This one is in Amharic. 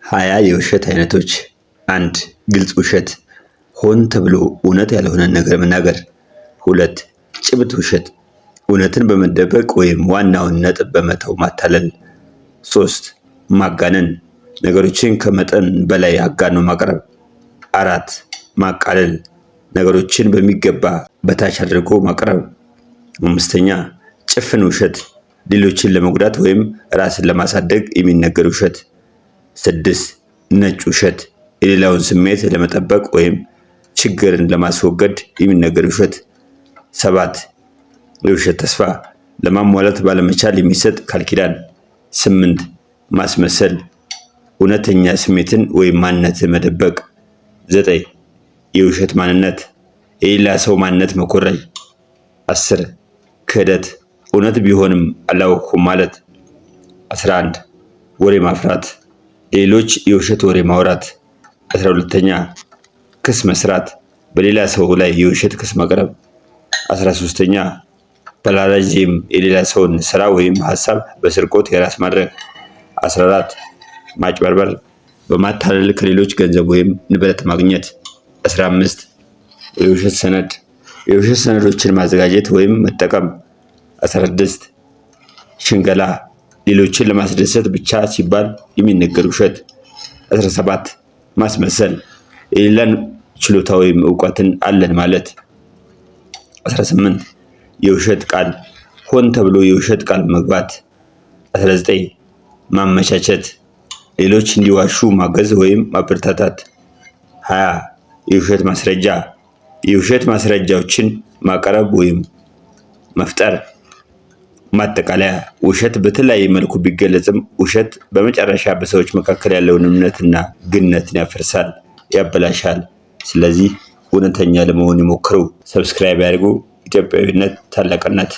20 የውሸት አይነቶች። 1. ግልጽ ውሸት፣ ሆን ተብሎ እውነት ያልሆነን ነገር መናገር። 2. ጭብጥ ውሸት፣ እውነትን በመደበቅ ወይም ዋናውን ነጥብ በመተው ማታለል። 3. ማጋነን፣ ነገሮችን ከመጠን በላይ አጋኖ ማቅረብ። 4. ማቃለል፣ ነገሮችን በሚገባ በታች አድርጎ ማቅረብ። 5. ጭፍን ውሸት፣ ሌሎችን ለመጉዳት ወይም ራስን ለማሳደግ የሚነገር ውሸት። 6. ነጭ ውሸት፣ የሌላውን ስሜት ለመጠበቅ ወይም ችግርን ለማስወገድ የሚነገር ውሸት። 7. የውሸት ተስፋ፣ ለማሟላት ባለመቻል የሚሰጥ ቃል ኪዳን። 8. ማስመሰል፣ እውነተኛ ስሜትን ወይም ማንነትን መደበቅ። 9. የውሸት ማንነት፣ የሌላ ሰው ማንነት መኮረጅ። 10. ክህደት፣ እውነት ቢሆንም አላወቅሁም ማለት። 11. ወሬ ማፍራት፣ ሌሎች የውሸት ወሬ ማውራት። 12ኛ ክስ መስራት፣ በሌላ ሰው ላይ የውሸት ክስ ማቅረብ። 13ኛ ፕላጃሪዝም፣ የሌላ ሰውን ስራ ወይም ሀሳብ በስርቆት የራስ ማድረግ። 14 ማጭበርበር፣ በማታለል ከሌሎች ገንዘብ ወይም ንብረት ማግኘት። 15 የውሸት ሰነድ፣ የውሸት ሰነዶችን ማዘጋጀት ወይም መጠቀም። 16 ሽንገላ፣ ሌሎችን ለማስደሰት ብቻ ሲባል የሚነገር ውሸት። 17 ማስመሰል፣ የሌላን ችሎታ ወይም እውቀትን አለን ማለት። 18 የውሸት ቃል፣ ሆን ተብሎ የውሸት ቃል መግባት። 19 ማመቻቸት፣ ሌሎች እንዲዋሹ ማገዝ ወይም ማበረታታት። 20 የውሸት ማስረጃ፣ የውሸት ማስረጃዎችን ማቅረብ ወይም መፍጠር። ማጠቃለያ፣ ውሸት በተለያየ መልኩ ቢገለጽም ውሸት በመጨረሻ በሰዎች መካከል ያለውን እምነትና ግንኙነትን ያፈርሳል፣ ያበላሻል። ስለዚህ እውነተኛ ለመሆን ይሞክሩ። ሰብስክራይብ ያድርጉ። ኢትዮጵያዊነት ታላቅነት።